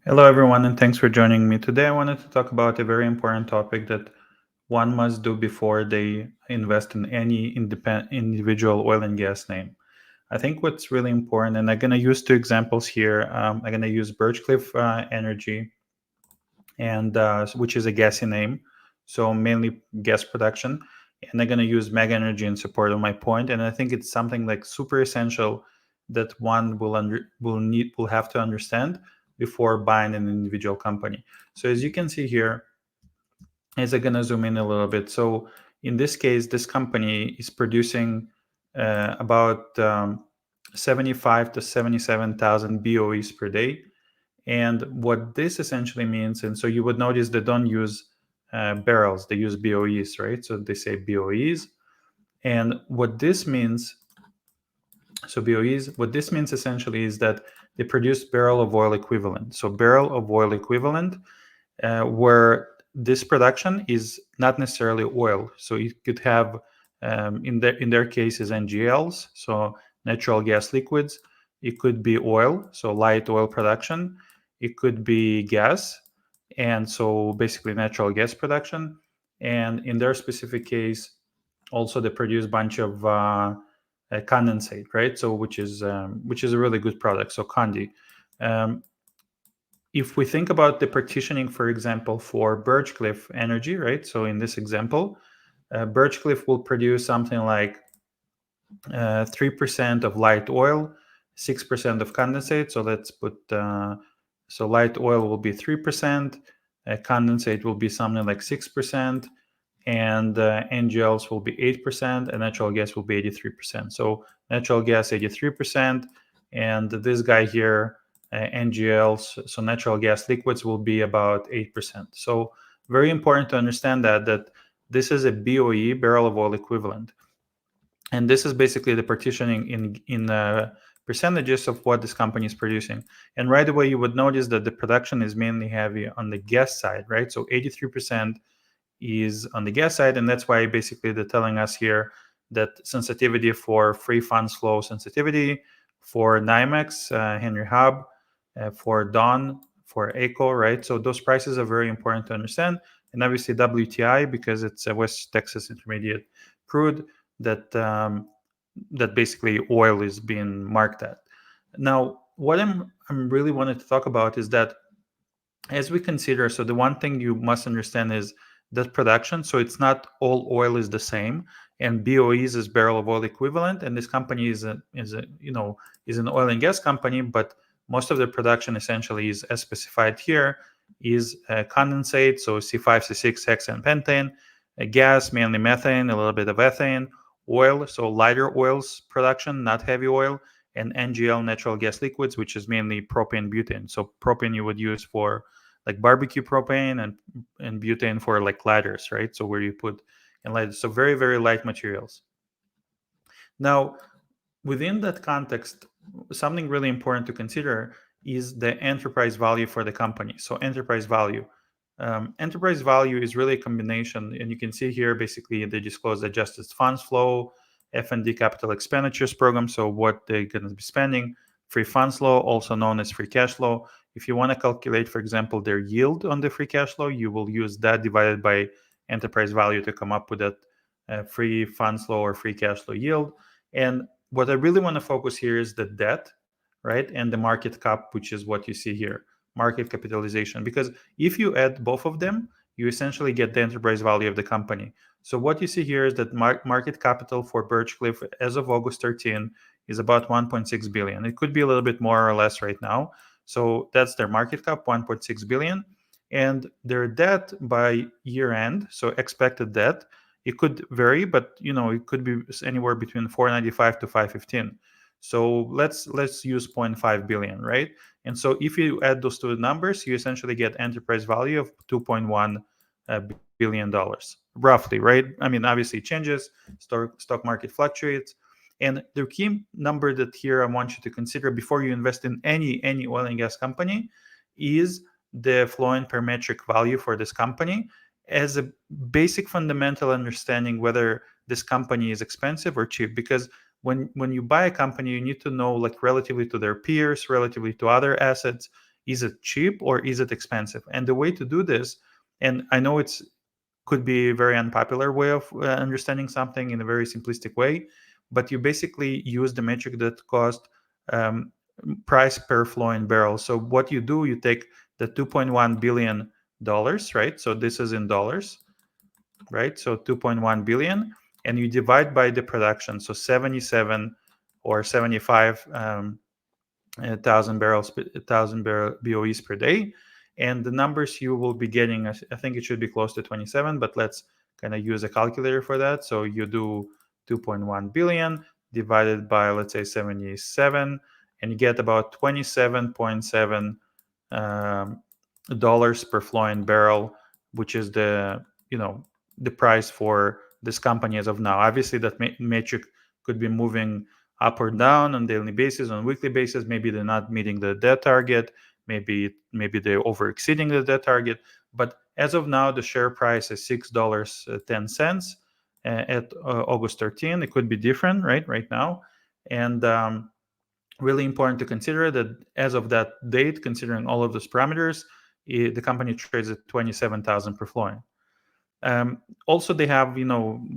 Hello, everyone, and thanks for joining me. Today, I wanted to talk about a very important topic that one must do before they invest in any individual oil and gas name. I think what's really important, and I'm going to use two examples here. I'm going to use Birchcliff Energy, and which is a gassy name, so mainly gas production. And I'm going to use Meg Energy in support of my point. And I think it's something like super essential that one will have to understand before buying an individual company. So as you can see here, as I'm going to zoom in a little bit. So in this case, this company is producing about 75 to 77,000 BOEs per day. And what this essentially means, and so you would notice they don't use barrels, they use BOEs, right? So they say BOEs. And what this means, so BOEs, what this means essentially is that they produce barrel of oil equivalent. So barrel of oil equivalent, where this production is not necessarily oil. So you could have, in their cases, NGLs, so natural gas liquids. It could be oil, so light oil production. It could be gas, and so basically natural gas production. And in their specific case, also they produce a bunch of condensate, right? So which is a really good product. So condi. Um, if we think about the partitioning, for example, for Birchcliff Energy, right? So in this example, Birchcliff will produce something like 3% of light oil, 6% of condensate. So let's put, so light oil will be 3%, condensate will be something like 6%, and NGLs will be 8%, and natural gas will be 83%. So natural gas 83%, and this guy here, NGLs, so natural gas liquids, will be about 8%. So very important to understand that this is a BOE, barrel of oil equivalent, and this is basically the partitioning in percentages of what this company is producing. And right away, you would notice that the production is mainly heavy on the gas side, right? So 83% is on the gas side, and that's why basically they're telling us here that sensitivity for free funds flow sensitivity, for NYMEX, Henry Hub, for Dawn, for ACO, right? So those prices are very important to understand, and obviously WTI, because it's a West Texas Intermediate crude that that basically oil is being marked at. Now, what I'm really wanted to talk about is that as we consider, so the one thing you must understand is that production, so it's not all oil is the same, and BOEs is barrel of oil equivalent, and this company is an oil and gas company, but most of the production essentially is, as specified here, is condensate, so C5, C6, hexane, pentane, gas, mainly methane, a little bit of ethane, oil, so lighter oils production, not heavy oil, and NGL, natural gas liquids, which is mainly propane, butane. So propane you would use for like barbecue propane, and butane for like ladders, right? So where you put in ladders. So very, very light materials. Now, within that context, something really important to consider is the enterprise value for the company. So enterprise value. Enterprise value is really a combination, and you can see here basically they disclose adjusted funds flow, F&D capital expenditures program, so what they're going to be spending, free funds flow, also known as free cash flow. If you want to calculate, for example, their yield on the free cash flow, you will use that divided by enterprise value to come up with that free funds flow or free cash flow yield. And what I really want to focus here is the debt, right? And the market cap, which is what you see here, market capitalization. Because if you add both of them, you essentially get the enterprise value of the company. So what you see here is that market capital for Birchcliff as of August 13 is about 1.6 billion. It could be a little bit more or less right now. So that's their market cap, 1.6 billion. And their debt by year end, so expected debt, it could vary, but it could be anywhere between 495 to 515. So let's use 0.5 billion, right? And so if you add those two numbers, you essentially get enterprise value of 2.1 billion dollars, roughly, right? I mean, obviously it changes, stock market fluctuates. And the key number that here I want you to consider before you invest in any oil and gas company is the flowing per metric value for this company, as a basic fundamental understanding whether this company is expensive or cheap. Because when you buy a company, you need to know, like, relatively to their peers, relatively to other assets, is it cheap or is it expensive? And the way to do this, and I know it's could be a very unpopular way of understanding something in a very simplistic way, but you basically use the metric that cost um, price per flowing barrel. So what you do, you take the $2.1 billion, right? So this is in dollars, right? So 2.1 billion, and you divide by the production. So 77 or 75 thousand barrels, thousand BOEs per day, and the numbers you will be getting, I think it should be close to 27, but let's kind of use a calculator for that. So you do 2.1 billion divided by, let's say, 77, and you get about 27.7 dollars per flowing barrel, which is the the price for this company as of now. Obviously, that metric could be moving up or down on daily basis, on weekly basis. Maybe they're not meeting the debt target. Maybe they're over exceeding the debt target. But as of now, the share price is $6.10 at August 13. It could be different, right now, and really important to consider that as of that date, considering all of those parameters, the company trades at 27,000 per flowing. Also, they have,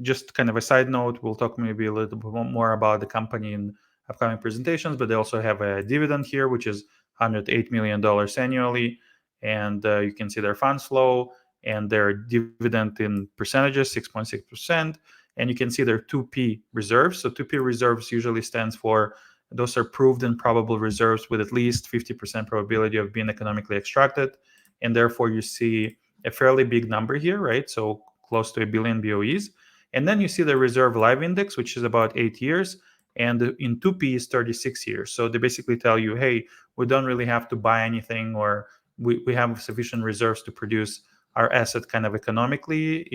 just kind of a side note, we'll talk maybe a little bit more about the company in upcoming presentations, but they also have a dividend here, which is $108 million annually. And you can see their funds flow and their dividend in percentages, 6.6%. And you can see their 2P reserves. So 2P reserves usually stands for those are proved and probable reserves with at least 50% probability of being economically extracted. And therefore, you see a fairly big number here, right? So close to a billion BOEs. And then you see the reserve life index, which is about 8 years. And in 2P is 36 years. So they basically tell you, hey, we don't really have to buy anything, or we have sufficient reserves to produce our asset kind of economically.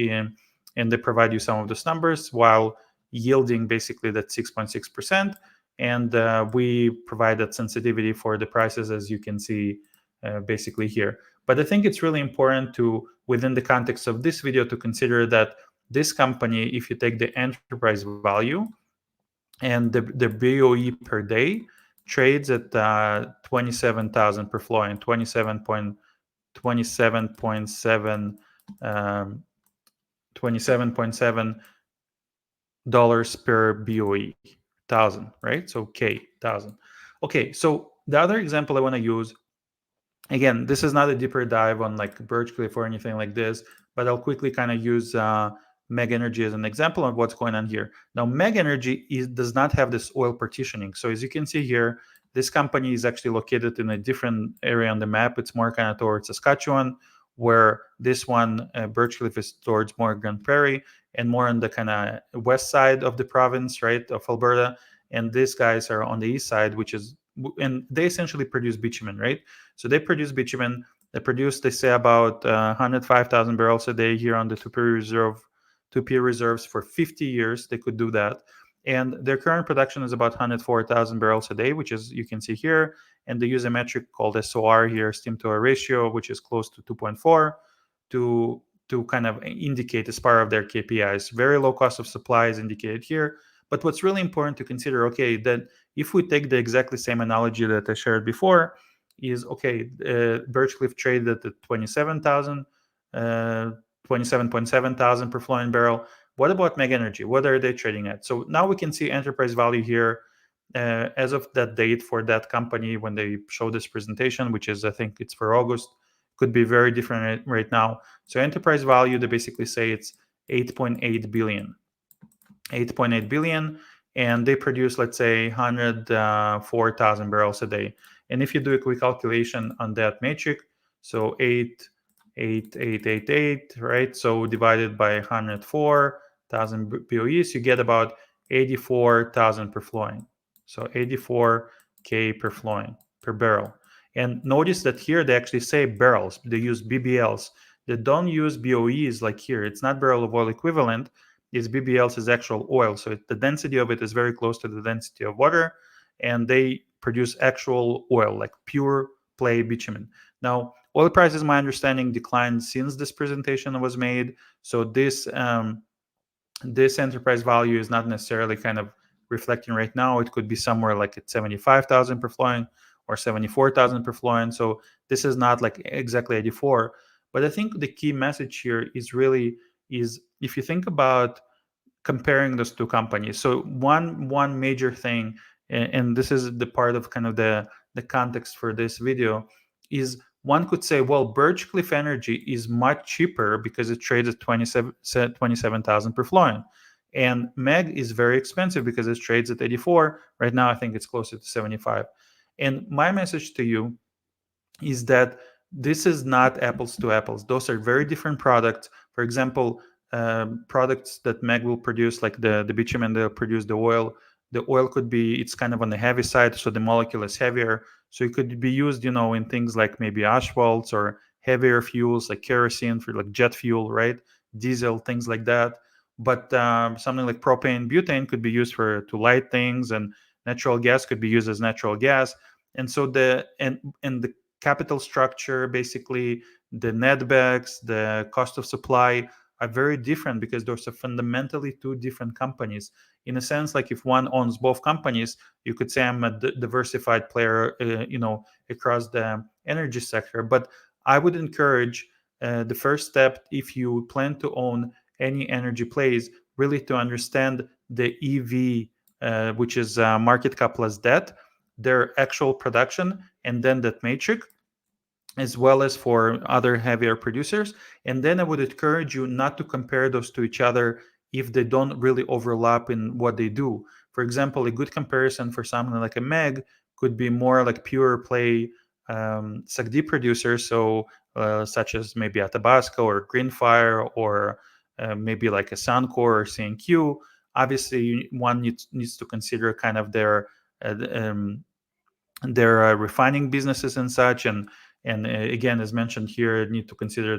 And they provide you some of those numbers while yielding basically that 6.6%. And we provide that sensitivity for the prices, as you can see basically here. But I think it's really important to, within the context of this video, to consider that this company, if you take the enterprise value and the BOE per day, trades at 27,000 per flow and 27.7 dollars per BOE, thousand, right? So thousand. Okay, so the other example I want to use, again, this is not a deeper dive on like Birchcliff or anything like this, but I'll quickly kind of use Meg Energy as an example of what's going on here. Now, Meg Energy does not have this oil partitioning. So as you can see here, this company is actually located in a different area on the map. It's more kind of towards Saskatchewan, where this one, Birchcliff, is towards more Grand Prairie and more on the kind of west side of the province, right, of Alberta. And these guys are on the east side, which is, and they essentially produce bitumen, right? So they produce bitumen. They say, about 105,000 barrels a day here on the 2P reserves for 50 years. They could do that. And their current production is about 104,000 barrels a day, which is, you can see here. And they use a metric called SOR here, steam to oil ratio, which is close to 2.4 to kind of indicate as part of their KPIs. Very low cost of supply is indicated here. But what's really important to consider, okay, that if we take the exactly same analogy that I shared before, is okay, Birchcliff traded at 27,000, 27.7 thousand per flowing barrel. What about Meg Energy? What are they trading at? So now we can see enterprise value here as of that date for that company when they show this presentation, which is, I think it's for August, could be very different right now. So enterprise value, they basically say it's 8.8 billion. 8.8 billion, and they produce, let's say, 104,000 barrels a day. And if you do a quick calculation on that metric, so 8, right? So divided by 104,000 BOEs, you get about 84,000 per flowing. So 84K per flowing, per barrel. And notice that here they actually say barrels. They use BBLs. They don't use BOEs like here. It's not barrel of oil equivalent. Is BBLs is actual oil. So the density of it is very close to the density of water. And they produce actual oil, like pure play bitumen. Now, oil prices, my understanding, declined since this presentation was made. So this enterprise value is not necessarily kind of reflecting right now. It could be somewhere like at 75,000 per flowing, or 74,000 per fluent. So this is not like exactly 84. But I think the key message here is really is if you think about comparing those two companies. So one major thing, and this is the part of kind of the context for this video, is one could say, well, Birchcliff Energy is much cheaper because it trades at 27,000 per fluent. And Meg is very expensive because it trades at 84. Right now, I think it's closer to 75. And my message to you is that this is not apples to apples. Those are very different products. For example, products that Meg will produce, like the bitumen, they'll produce the oil. The oil could be, it's kind of on the heavy side, so the molecule is heavier. So it could be used, in things like maybe asphalts or heavier fuels like kerosene for like jet fuel, right? Diesel, things like that. But something like propane, butane could be used to light things, and natural gas could be used as natural gas. And so the capital structure, basically the netbacks, the cost of supply are very different because those are fundamentally two different companies. In a sense, like if one owns both companies, you could say I'm a diversified player, across the energy sector. But I would encourage the first step, if you plan to own any energy plays, really to understand the EV, which is market cap plus debt, their actual production, and then that matrix, as well as for other heavier producers. And then I would encourage you not to compare those to each other if they don't really overlap in what they do. For example, a good comparison for something like a Meg could be more like pure play SAGD producers, so such as maybe Athabasca or Greenfire, or maybe like a Suncor or CNQ. Obviously, one needs to consider kind of uh, um, their refining businesses and such, and again, as mentioned here, need to consider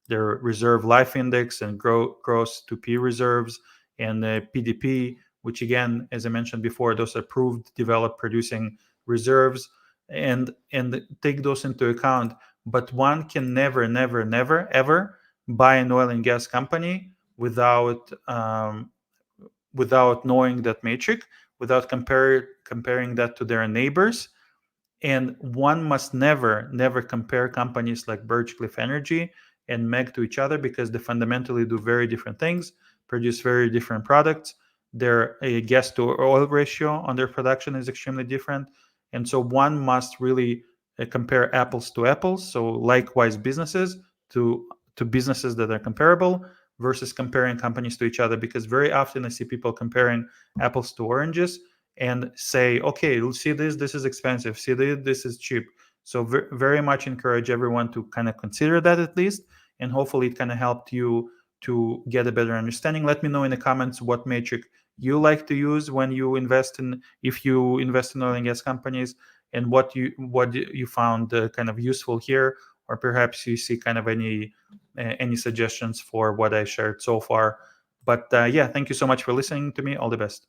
their reserve life index and gross to P reserves, and PDP, which again, as I mentioned before, those are proved, developed, producing reserves, and take those into account. But one can never ever buy an oil and gas company without knowing that matrix, without comparing that to their neighbors. And one must never compare companies like Birchcliff Energy and Meg to each other, because they fundamentally do very different things, produce very different products. Their gas to oil ratio on their production is extremely different. And so one must really compare apples to apples. So likewise businesses to businesses that are comparable, versus comparing companies to each other, because very often I see people comparing apples to oranges and say, okay, see this is expensive, see this is cheap. So very much encourage everyone to kind of consider that at least, and hopefully it kind of helped you to get a better understanding. Let me know in the comments what metric you like to use when you invest in, if you invest in oil and gas companies, and what you found kind of useful here, or perhaps you see kind of any suggestions for what I shared so far. But yeah, thank you so much for listening to me. All the best.